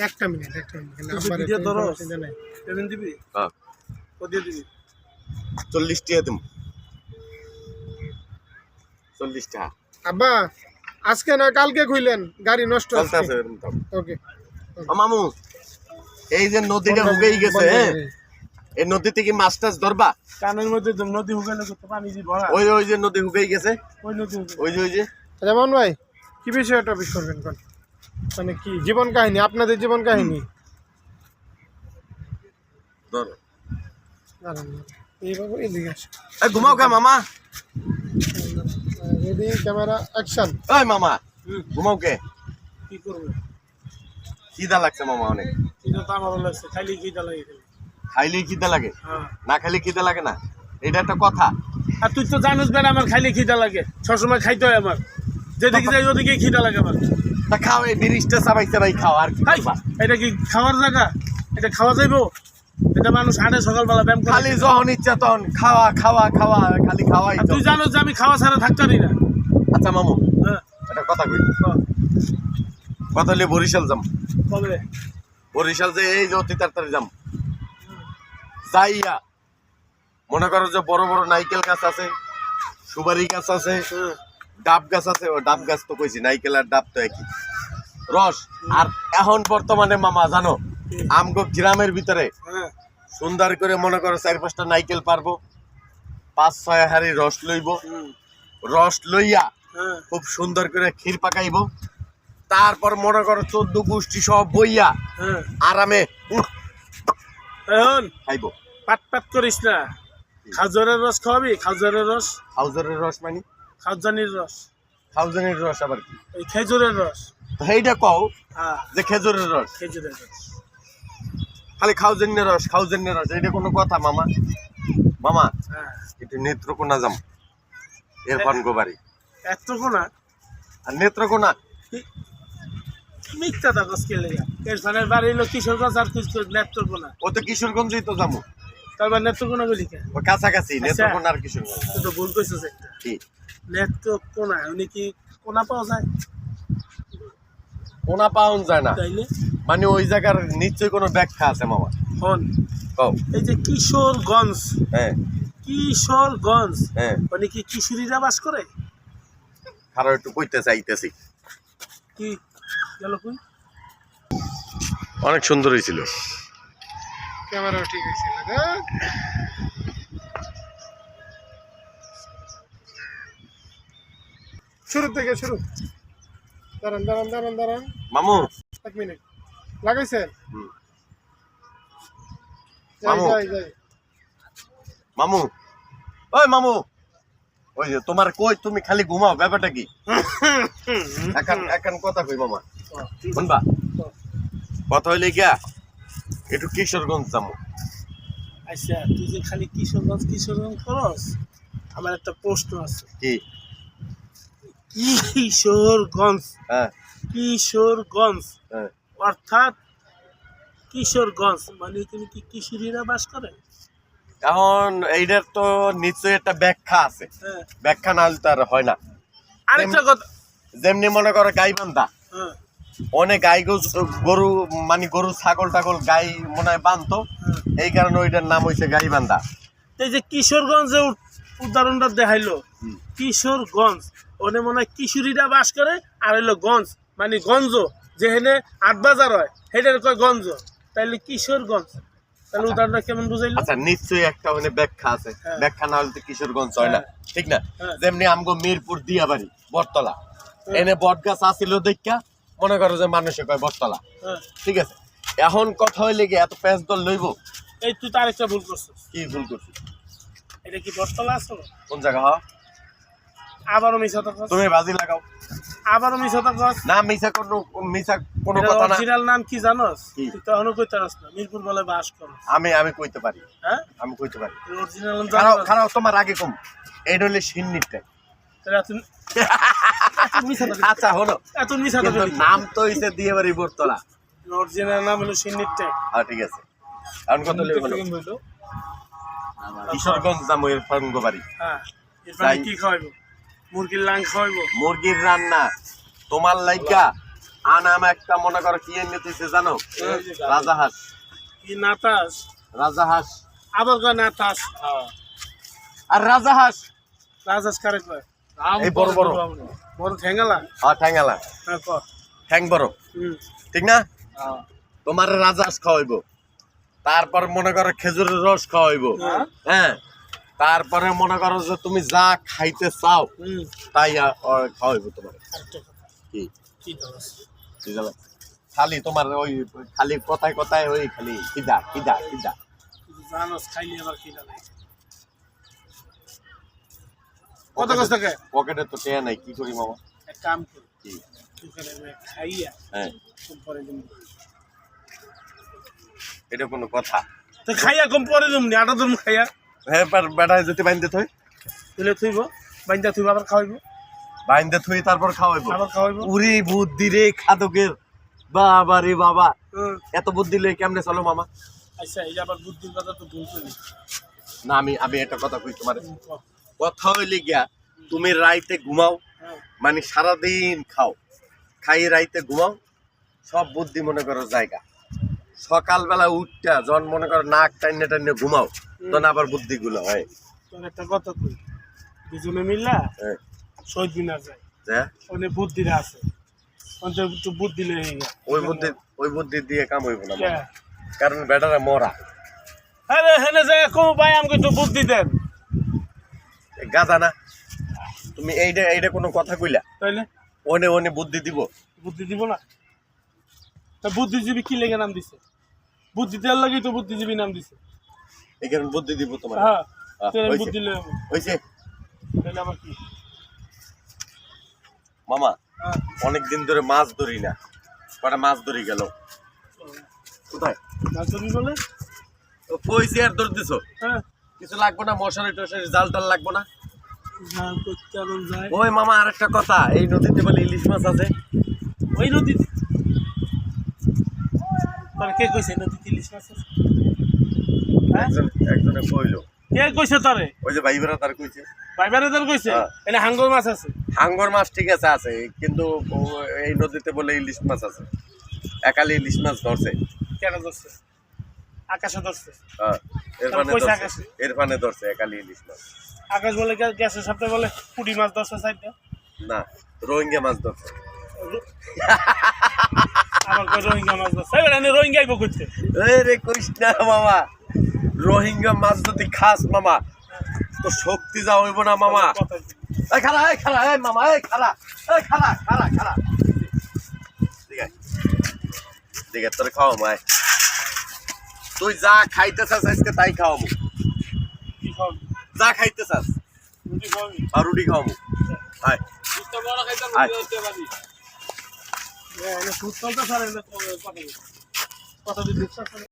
একটা minute video ধরো payment দিবি হ্যাঁ ও দিয়ে দিবি 40 টাকা দিম 40 টাকা আব্বা আজকে না কালকে কইলেন গাড়ি নষ্ট চলতেছে ওকে মামু এই যে নদীটা হুগেই গেছে এই নদী থেকে মাছ টাছ ধরবা কানের মধ্যে নদী হুগাইলে তো পানি দি ভরা ওই যে নদী হুগেই গেছে ওই নদী ওই যে যেমন ভাই কি বিষয়ে টপিক করবেন কোন মানে কি জীবন কাহিনী আপনাদের জীবন কাহিনী ধরো দাঁড়ান এইভাবে এদিকে আসো ঘুমাও কা মামা রেডি ক্যামেরা অ্যাকশন ওই মামা ঘুমাও কে কি করব খিদা লাগছে মামা অনেক এটা তো আমারও লাগছে খালি খিদা লাগে খাইলেই খিদা লাগে হ্যাঁ না খাইলে খিদা লাগে না এটা একটা কথা আর তুই তো জানিস বেটা আমার খাইলে খিদা লাগে সবসময় খাইতে হয় আমার যেদিকে যাই ওদিকে খিদা লাগে আমার তা খাও এই বিরিশটা চাবাই চাবাই খাও আর কি করবা? এটা কি খাওয়ার জায়গা এটা খাওয়া যাইবো এটা মানুষ হাঁটে সকালবেলা ব্যায়াম করে খালি যখন ইচ্ছা তখন খাওয়া খাওয়া খাওয়া খালি খাওয়াই আর তো। তুই জানো যে আমি খাওয়া ছাড়া থাকতে পারি না আচ্ছা মামু হ্যাঁ একটা কথা কই কথা হলে বরিশাল যাম কবে বরিশাল যে এই যে অতি তাড়াতাড়ি যাম যাইয়া মনে করো যে বড় বড় নাইকেল গাছ আছে সুপারি গাছ আছে ডাব গাছ আছে ও ডাব গাছ তো কইছি নাইকেল আর ডাব তো একই রস আর এখন বর্তমানে মামা জানো আমগো গ্রামের ভিতরে হ্যাঁ সুন্দর করে মনে করো 4-5টা নাইকেল পারবো 5-6 হাড়ি রস লইব রস লইয়া হ্যাঁ খুব সুন্দর করে ক্ষীর পাকাইবো তারপর মনে করো 14 গোষ্ঠী সব বইয়া হ্যাঁ আরামে এখন খাইবো পাট পাট করিস না খাজরের রস খাওয়াবি খাজরের রস খাউজারের রস মানে খাউজানির রস খাউজানের রস আবার কি এই খেজুরের রস তো এইটা কও হ্যাঁ যে খেজুরের রস খেজুরের রস খালি খাউজানের রস এইটা কোনো কথা মামা মামা হ্যাঁ একটু নেত্রকোনা যাম এরফান গোবারি এত কোনা আর নেত্রকোনা মিথ্যা থাকস কে লেগা এরফানের বাড়ি হলো কিশোরগঞ্জ আর নেত্রকোনা ও তো কিশোরগঞ্জই তো যাবো তারপর নেত্রকোনা বলি কে ও কাছাকাছি নেত্রকোনা আর কিশোরগঞ্জ তুই তো ভুল কইছিস একটা কি নেত্রকোনা উনি কি কোনা পাওয়া যায় কোনা পাউন যায় না তাইলে মানে ওই জায়গার নিশ্চয়ই কোনো ব্যাখ্যা আছে মামা হন কও এই যে কিশোরগঞ্জ হ্যাঁ কিশোরগঞ্জ হ্যাঁ মানে কি কিশোরীরা বাস করে কারো একটু কইতে চাইতেছি কি গেল কই অনেক সুন্দর হয়েছিল ক্যামেরা ঠিক আছে শুরু থেকে শুরু দাঁড়ান মামু 1 মিনিট লাগাইছেন হুম। যাই মামু। যাই মামু ওই মামু ওই যে তোমার কই তুমি খালি ঘুমাও ব্যাপারটা কি এখন কথা কই মামা শুনবা কথা হইলে গিয়া একটু কিশোরগঞ্জ যাবো আচ্ছা তুই যে খালি কিশোরগঞ্জ খরচ আমার একটা প্রশ্ন আছে কি কিশোরগঞ্জ হ্যাঁ কিশোরগঞ্জ হ্যাঁ অর্থাৎ কিশোরগঞ্জ মানে তুমি কি কিশোরীরা বাস করে এখন এইটার তো নিশ্চয়ই একটা ব্যাখ্যা আছে হ্যাঁ ব্যাখ্যা না হলে তো আর হয় না আরেকটা কথা যেমনি মনে করো গাইবান্ধা হ্যাঁ অনেক গরু মানে গরু ছাগল টাগল গাই মনে হয় বানতো এই কারণে ওইটার নাম হয়েছে গাইবান্ধা এই যে কিশোরগঞ্জে উদাহরণটা দেখাইলো কিশোরগঞ্জ ওনে মনে হয় কিশোরীরা বাস করে আর হইলো গঞ্জ মানে গঞ্জ যেখানে 8 বাজার হয় সেটার কয় গঞ্জ তাইলে কিশোরগঞ্জ তাহলে উদাহরণটা কেমন বুঝাইলো আচ্ছা নিশ্চয়ই একটা মানে ব্যাখ্যা আছে হ্যাঁ। ব্যাখ্যা না হলে তো কিশোরগঞ্জ হয় না ঠিক না হ্যাঁ। যেমনি আমগো মিরপুর দিয়াবাড়ি বটতলা এনে বট গাছ আসিল দেখা মনে করো যে মানুষে কয় বটতলা হ্যাঁ ঠিক আছে এখন কথা হইলে কি এত প্যাঁচ দল লইব এই তুই তো আরেকটা ভুল করছিস কি ভুল করছি এটা কি বটতলা আছে কোন জায়গা হ্যাঁ আবারও মিশা তো তুমি বাজি লাগাও আবারও মিশা তো না মিছা কোনো কথা না অরিজিনাল নাম কি জানোস কি? তুই তো এখনো কইতে পারস না মিরপুর বলে বাস করো আমি কইতে পারি হ্যাঁ আমি কইতে পারি অরিজিনাল নাম খারাপ জানো খারাপ তোমার আগে কম এটা হলে সিন্নিরটাই আচ্ছা হলো এত মিশা তো কিন্তু নাম তো হইছে দিয়াবাড়ি বটতলা অরিজিনাল নাম হলো সিন্নির ট্যাগ হ্যাঁ ঠিক আছে এখন কত লেগে হলো কিশোরগঞ্জ যাবো এর ফার্মগো বাড়ি হ্যাঁ এরপরে কি খাওয়াইবো মুরগির লাং খাওয়াইবো মুরগির রান্না তোমার লাইকা আনাম একটা মনে করো কি এনে দিছে জানো? রাজাহাঁস। কি নাতাস রাজাহাঁস আবার কয় নাতাস আর রাজাহাঁস রাজাস কারে কয় এই বড় বড় বড় ঠেঙ্গালা হ্যাঁ ঠ্যাঙ্গালা হ্যাঁ ক ঠ্যাং বড় হুম ঠিক না? তোমার রাজাহাঁস খাওয়াইবো, তারপর মনে করো খেজুরের রস খাওয়াইবো, হ্যাঁ তারপরে মনে করো যে তুমি যা খাইতে চাও হুম তাই খাওয়াইবো তোমার। আরেকটা কথা কি কি দরস ঠিক আছে? খালি তোমার ওই খালি কথায় কথায় ওই খালি খিদা খিদা খিদা। তুই জানোস খাইলে আবার কি লাগে কত কষ্ট কে পকেটে তো টেয়া নাই, কি করি মামা? এক কাম কর কি? তুই খাইয়া হ্যাঁ কম পরে দিন এটা কোনো কথা? তো খাইয়া কম পরে দিম নি আটা দিম খাইয়া হ্যাঁ বেটায় যদি বাইন্দে থই, তুলে থইব বাইন্দা থইব আবার খাওয়াইব বাইন্দে থই তারপর খাওয়াইবো। আবার খাওয়াইব উরি বুদ্ধি রে খাদকের, বাবা রে বাবা, হুম এত বুদ্ধি লই কেমনে চলো মামা? আচ্ছা এই যে আবার বুদ্ধির কথা তো ভুল করি না আমি একটা কথা কই তোমার, কথা হইলে গিয়া তুমি রাইতে ঘুমাও, হ্যাঁ মানে সারাদিন খাও, খাই রাইতে ঘুমাও, সব বুদ্ধি মনে করো জায়গা। সকালবেলা উঠটা যখন মনে করো নাক টাইনে টাইনে ঘুমাও, তখন আবার বুদ্ধিগুলো হয়। তোর একটা কথা কই দুজনে মিললা হ্যাঁ শহীদ মিনার যায় যে অনেক বুদ্ধিরা আছে অন্তত একটু বুদ্ধি লয়ে গিয়া ওই বুদ্ধি দিয়ে কাম হইব না, কে? কারণ বেটারা মরা আরে হেনে যায় কো ভাই আমাকে একটু বুদ্ধি দেন গাদা না। তুমি এইটা কোনো কথা কইলা? তাইলে ওনে বুদ্ধি দিব? বুদ্ধি দিব না তা বুদ্ধিজীবী কি লেগে নাম দিছে বুদ্ধি দেওয়ার লাগেই তো বুদ্ধিজীবী নাম দিছে এই কারণ বুদ্ধি দিব তোমার। হ্যাঁ তোর হইছে। বুদ্ধি লয়ে হইছে তাইলে আবার কি মামা, হ্যাঁ অনেকদিন ধরে মাছ ধরি না, কটা মাছ ধরি গেল কোথায়? মাছ ধরবি বলে কইছি আর ধর দিছো, হ্যাঁ কিছু লাগবো না, মশারি টশারি জাল টাল লাগবো না? জাল করতে আবার যায় ওই মামা আর একটা কথা, এই নদীতে বলে ইলিশ মাছ আছে। ওই নদীতে তোর কে কইছে নদীতে ইলিশ মাছ আছে হ্যাঁ একজনে কইলো, কে কইছে তোরে ওই যে ভাইবেরা তার কইছে। ভাইবারে তোর কইছে হ্যাঁ। এনে হাঙ্গর মাছ আছে হাঙ্গর মাছ ঠিক আছে আছে, কিন্তু এই নদীতে বলে ইলিশ মাছ আছে। একালি ইলিশ মাছ ধরছে। কেন ধরছে আকাশে ধরছে হ্যাঁ এরফানে কইছে ধরছে, আকাশে? এরফানে ধরছে একালি ইলিশ মাছ। আকাশ বলে গ্যাসের সাথে বলে পুঁটি মাছ ধরছে সাইডটা না, রোহিঙ্গা মাছ ধরছে। আমার কই রোহিঙ্গা মাছ ধরছে এবার এনে রোহিঙ্গা আইব করতে রে কইস না মামা, রোহিঙ্গা মাছ যদি খাস মামা তো শক্তি যা হইব না মামা। এই খালা এই মামা, এই খালা ঠিক আছে তোর খাওয়া মায়, তুই যা খাইতে চাস আজকে তাই খাওয়াবো, কি খাবি যা খাইতে চাস রুটি খাবি আর রুটি খাওয়াবো। আয় দুধটা বড় খাইতাম আয়। রুটি পারি এনে সুদ চলতে পারে না কথা দিতে